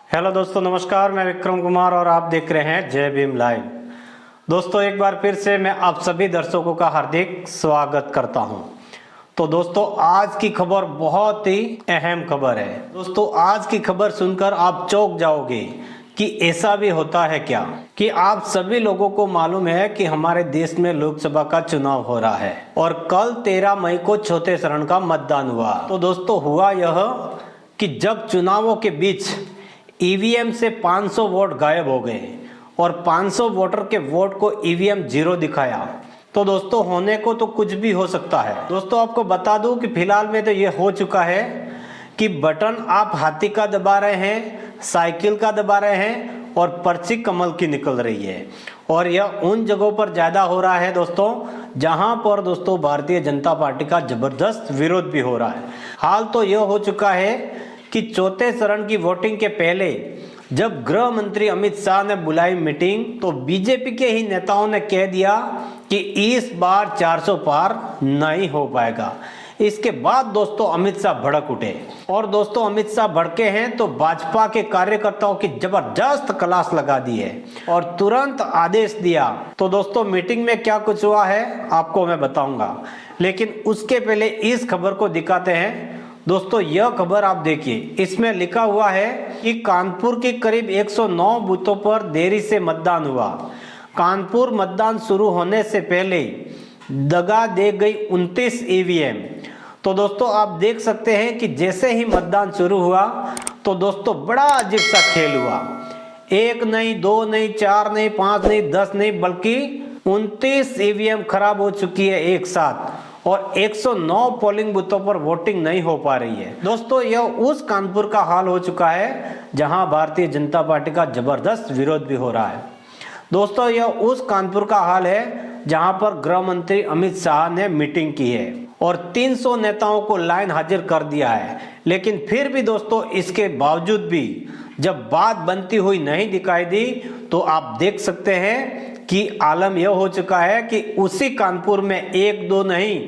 Hello दोस्तों, नमस्कार। मैं विक्रम कुमार और आप देख रहे हैं जय भीम लाइव। दोस्तों, एक बार फिर से मैं आप सभी दर्शकों का हार्दिक स्वागत करता हूं। तो दोस्तों, आज की खबर बहुत ही अहम खबर है। दोस्तों, आज की खबर सुनकर आप चौंक जाओगे कि ऐसा भी होता है क्या, कि आप सभी लोगों को मालूम है कि हमारे देश में लोकसभा का चुनाव हो रहा है और कल 13 मई को चौथे चरण का मतदान हुआ। तो दोस्तों, हुआ यह कि जब चुनावों के बीच ईवीएम से 500 वोट गायब हो गए और 500 वोटर के वोट को ईवीएम 0 दिखाया, तो दोस्तों होने को तो कुछ भी हो सकता है। दोस्तों, आपको बता दूं कि फिलहाल में तो ये हो चुका है कि बटन आप हाथी का दबा रहे हैं, साइकिल का दबा रहे हैं और पर्ची कमल की निकल रही है। और यह उन जगहों पर ज्यादा हो रहा है दोस्तों, जहां पर दोस्तों भारतीय जनता पार्टी का जबरदस्त विरोध भी हो रहा है। हाल तो यह हो चुका है कि चौथे चरण की वोटिंग के पहले जब गृह मंत्री अमित शाह ने बुलाई मीटिंग, तो बीजेपी के ही नेताओं ने कह दिया कि इस बार 400 पार नहीं हो पाएगा। इसके बाद दोस्तों अमित शाह भड़क उठे और दोस्तों अमित शाह भड़के हैं तो भाजपा के कार्यकर्ताओं की जबरदस्त क्लास लगा दी है और तुरंत आदेश दिया। तो दोस्तों, मीटिंग में क्या कुछ हुआ है आपको मैं बताऊंगा, लेकिन उसके पहले इस खबर को दिखाते हैं। दोस्तों, यह खबर आप देखिए, इसमें लिखा हुआ है कि कानपुर के करीब 109 बूथों पर देरी से मतदान हुआ। कानपुर मतदान शुरू होने से पहले दगा दे गई 29 ईवीएम। तो दोस्तों, आप देख सकते हैं कि जैसे ही मतदान शुरू हुआ तो दोस्तों बड़ा अजीब सा खेल हुआ। 1 नहीं, 2 नहीं, 4 नहीं, 5 नहीं, 10 नहीं, बल्कि 29 ईवीएम खराब हो चुकी है एक साथ और 109 पोलिंग बूथों पर वोटिंग नहीं हो पा रही है। दोस्तों, यह उस कानपुर का हाल हो चुका है जहां भारतीय जनता पार्टी का जबरदस्त विरोध भी हो रहा है। दोस्तों, यह उस कानपुर का हाल है जहां पर गृह मंत्री अमित शाह ने मीटिंग की है और 300 नेताओं को लाइन हाजिर कर दिया है। लेकिन फिर भी दोस्तों, इसके बावजूद भी जब बात बनती हुई नहीं दिखाई दी, तो आप देख सकते हैं कि आलम यह हो चुका है कि उसी कानपुर में 1-2 नहीं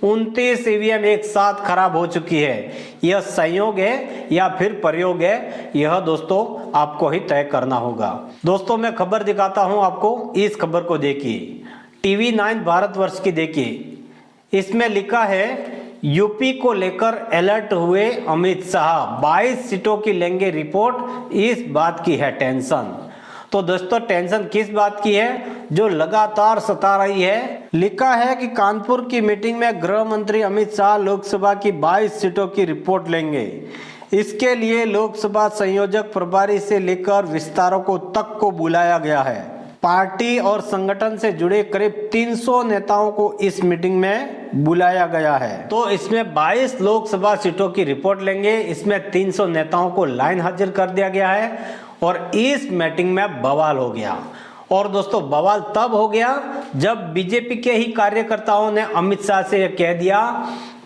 29 ईवीएम एक साथ खराब हो चुकी है। यह संयोग है या फिर प्रयोग है, यह दोस्तों आपको ही तय करना होगा। दोस्तों, मैं खबर दिखाता हूं आपको, इस खबर को देखिए, टीवी 9 भारतवर्ष की देखिए। इसमें लिखा है, यूपी को लेकर अलर्ट हुए अमित शाह, 22 सीटों की लेंगे रिपोर्ट, इस बात की है टेंशन। तो दोस्तों, टेंशन किस बात की है जो लगातार सता रही है। लिखा है कि कानपुर की मीटिंग में गृह मंत्री अमित शाह लोकसभा की 22 सीटों की रिपोर्ट लेंगे। इसके लिए लोकसभा संयोजक प्रभारी से लेकर विस्तारकों तक को बुलाया गया है। पार्टी और संगठन से जुड़े करीब 300 नेताओं को इस मीटिंग में बुलाया गया है। तो इसमें 22 लोकसभा सीटों की रिपोर्ट लेंगे, इसमें 300 नेताओं को लाइन हाजिर कर दिया गया है और इस मीटिंग में बवाल हो गया। और दोस्तों, बवाल तब हो गया जब बीजेपी के ही कार्यकर्ताओं ने अमित शाह से यह कह दिया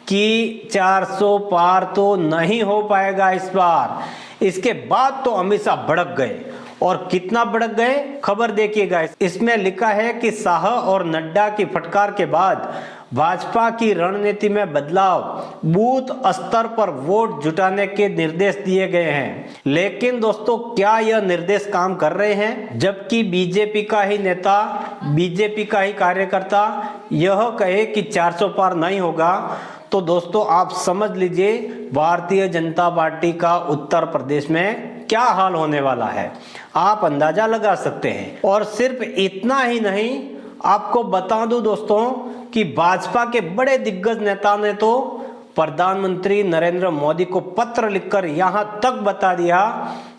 कि 400 पार तो नहीं हो पाएगा इस बार। इसके बाद तो अमित शाह भड़क गए और कितना भड़क गए, खबर देखिएगा। इसमें लिखा है कि शाह और नड्डा की फटकार के बाद भाजपा की रणनीति में बदलाव, बूथ स्तर पर वोट जुटाने के निर्देश दिए गए हैं। लेकिन दोस्तों, क्या यह निर्देश काम कर रहे हैं? जबकि बीजेपी का ही नेता, बीजेपी का ही कार्यकर्ता यह कहे कि 400 पार नहीं होगा, तो दोस्तों आप समझ लीजिए भारतीय जनता पार्टी का उत्तर प्रदेश में क्या हाल होने वाला है, आप अंदाजा लगा सकते हैं। और सिर्फ इतना ही नहीं, आपको बता दूं दोस्तों कि भाजपा के बड़े दिग्गज नेता ने तो प्रधानमंत्री नरेंद्र मोदी को पत्र लिखकर यहां तक बता दिया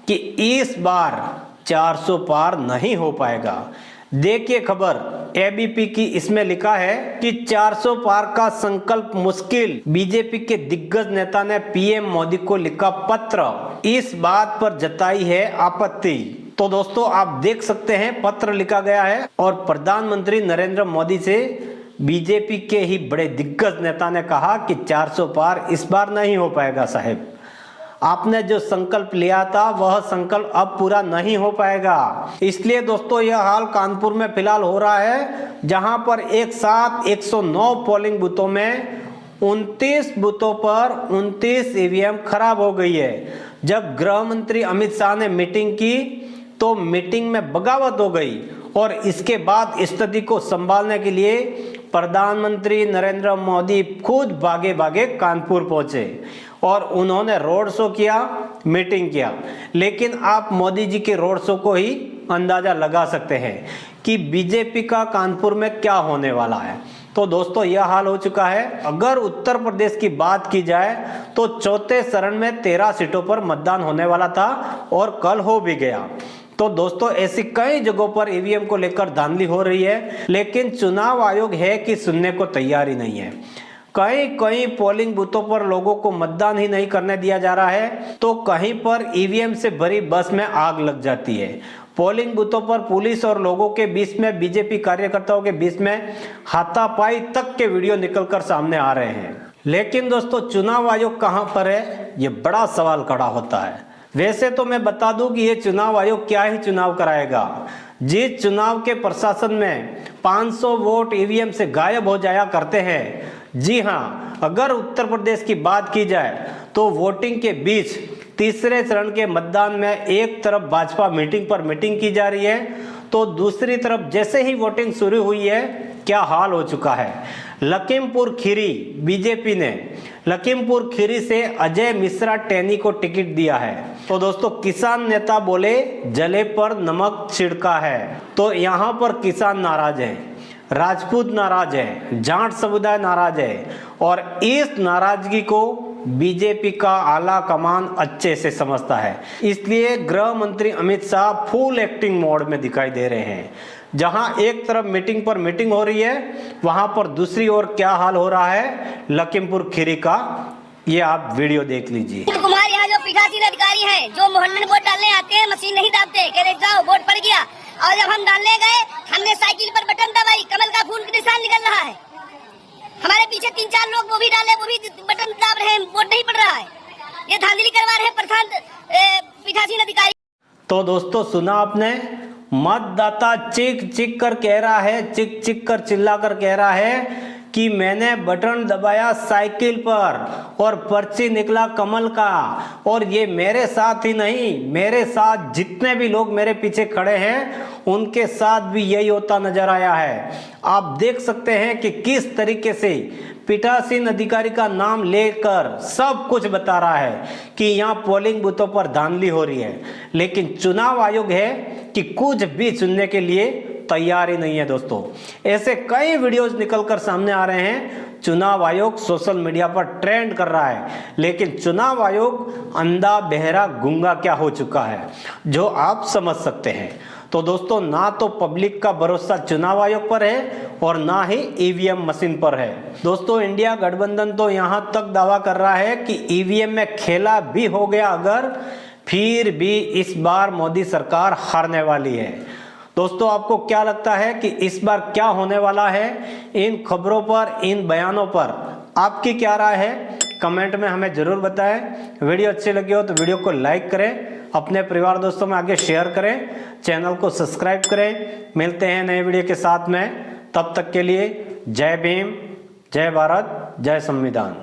कि इस बार 400 पार नहीं हो पाएगा। देखिए खबर एबीपी की, इसमें लिखा है कि 400 पार का संकल्प मुश्किल, बीजेपी के दिग्गज नेता ने पीएम मोदी को लिखा पत्र, इस बात पर जताई है आपत्ति। तो दोस्तों, आप देख सकते हैं पत्र लिखा गया है और प्रधानमंत्री नरेंद्र मोदी से बीजेपी के ही बड़े दिग्गज नेता ने कहा कि 400 पार इस बार नहीं हो पाएगा साहब। आपने जो संकल्प लिया था वह संकल्प अब पूरा नहीं हो पाएगा। इसलिए दोस्तों, यह हाल कानपुर में फिलहाल हो रहा है, जहां पर एक साथ 109 पोलिंग बूथों में 29 बूथों पर 29 ईवीएम खराब हो गई है। जब गृह मंत्री अमित शाह ने मीटिंग की तो मीटिंग में बगावत हो गई और इसके बाद स्थिति को संभालने के लिए प्रधानमंत्री नरेंद्र मोदी खुद भागे भागे कानपुर पहुंचे और उन्होंने रोड शो किया, मीटिंग किया। लेकिन आप मोदी जी के रोड शो को ही अंदाजा लगा सकते हैं कि बीजेपी का कानपुर में क्या होने वाला है। तो दोस्तों यह हाल हो चुका है। अगर उत्तर प्रदेश की बात की जाए तो चौथे चरण में 13 सीटों पर मतदान होने वाला था और कल हो भी गया। तो दोस्तों ऐसी कई जगहों पर ईवीएम को लेकर धांधली हो रही है, लेकिन चुनाव आयोग है कि सुनने को तैयार ही नहीं है। कई पोलिंग बूथों पर लोगों को मतदान ही नहीं करने दिया जा रहा है, तो कहीं पर ईवीएम से भरी बस में आग लग जाती है। पोलिंग बूथों पर पुलिस और लोगों के बीच में, बीजेपी कार्यकर्ताओं के बीच में हाथापाई तक के वीडियो निकलकर सामने आ रहे हैं। लेकिन दोस्तों चुनाव आयोग कहां पर है, ये बड़ा सवाल खड़ा होता है। वैसे तो मैं बता दूं कि ये चुनाव आयोग क्या ही चुनाव कराएगा। जिस चुनाव के प्रशासन में 500 वोट ईवीएम से गायब हो जाया करते हैं, जी हाँ, अगर उत्तर प्रदेश की बात की जाए तो वोटिंग के बीच तीसरे चरण के मतदान में एक तरफ भाजपा मीटिंग पर मीटिंग की जा रही है, तो दूसरी तरफ जैसे ही वोटिंग शुरू हुई है क्या हाल हो चुका है। लखीमपुर खीरी बीजेपी ने लखीमपुर खीरी से अजय मिश्रा टैनी को टिकट दिया है। तो दोस्तों किसान नेता बोले जले पर नमक छिड़का है, तो यहाँ पर किसान नाराज है, राजपूत नाराज है, जाट समुदाय नाराज है और इस नाराजगी को बीजेपी का आला कमान अच्छे से समझता है। इसलिए गृह मंत्री Amit Shah full acting mode में दिखाई दे रहे हैं। जहां एक तरफ मीटिंग पर मीटिंग हो रही है, वहां पर दूसरी ओर क्या हाल हो रहा है लखीमपुर खीरी का, ये आप वीडियो देख लीजिए। कुमार यहाँ जो पीठासीन अधिकारी हैं, जो मोहल्ले में वोट डालने आते हैं, मशीन नहीं दाबते, कह रहे जाओ वोट पड़ गया। और जब हम डालने गए, हमने साइकिल पर बटन दबाई, कमल का फूल का निशान निकल रहा है। हमारे पीछे 3-4 लोग वो भी डाले, वो भी बटन दाब रहे हैं, वोट नहीं पड़ रहा है। ये धांधली करवा रहे हैं प्रधान पीठासीन अधिकारी। तो दोस्तों सुना आपने, मतदाता चिक चिक कर कह रहा है, चिक चिक कर चिल्ला कर कह रहा है कि मैंने बटन दबाया साइकिल पर और पर्ची निकला कमल का। और ये मेरे साथ ही नहीं, मेरे साथ जितने भी लोग मेरे पीछे खड़े हैं उनके साथ भी यही होता नजर आया है। आप देख सकते हैं कि किस तरीके से पीठासीन अधिकारी का नाम लेकर सब कुछ बता रहा है कि यहाँ पोलिंग बूथों पर धांधली हो रही है, लेकिन चुनाव आयोग है कि कुछ भी सुनने के लिए तैयार ही नहीं है। दोस्तों ऐसे कई वीडियोस निकलकर सामने आ रहे हैं। चुनाव आयोग सोशल मीडिया पर ट्रेंड कर रहा है, लेकिन चुनाव आयोग अंधा बहरा गूंगा क्या हो चुका है, जो आप समझ सकते हैं। तो दोस्तों ना तो पब्लिक का भरोसा चुनाव आयोग पर है और ना ही ईवीएम मशीन पर है। दोस्तों इंडिया गठबंधन तो यहां तक दावा कर रहा है कि ईवीएम में खेला भी हो गया अगर, फिर भी इस बार मोदी सरकार हारने वाली है। दोस्तों आपको क्या लगता है कि इस बार क्या होने वाला है? इन खबरों पर, इन बयानों पर आपकी क्या राय है? कमेंट में हमें जरूर बताएं। वीडियो अच्छी लगी हो तो वीडियो को लाइक करें, अपने परिवार दोस्तों में आगे शेयर करें, चैनल को सब्सक्राइब करें। मिलते हैं नए वीडियो के साथ में, तब तक के लिए जय भीम, जय भारत, जय संविधान।